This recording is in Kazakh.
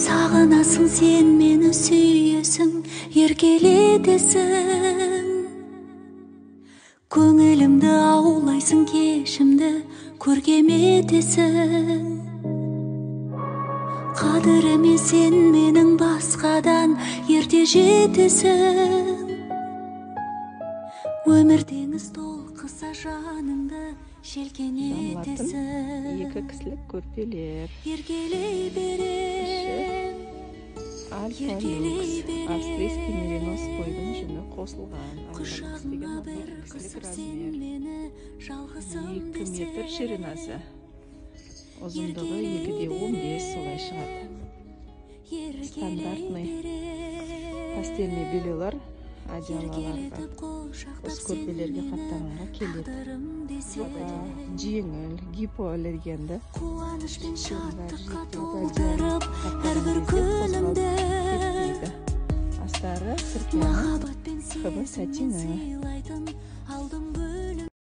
Сағынасың сен мені, сүйесің, еркелетесің. Көңілімді аулайсың, кешімді көркем етесің. Қадіріме сен менің басқадан ерте жетесің. Өмір теңіз толқыса жаныңды желкенетесің. Екі кісілік көрпелер. Еркелей берем, Альфа-люкс, австрийский меринос қойдың жүні қосылған. құшағыма бір қысып сен мені, жалғызым 2 метр ширинасы. Ұзындығы 2,15 солай шығады. Стандартный постельный бельелар одеялаларға, осы көрпелерге қаттамаға келеді. Жеңіл, гипоаллергенді. Қуанышпен шаттыққа толтырып әрбір күнімді. Астары сіркені, қыбы сәтині.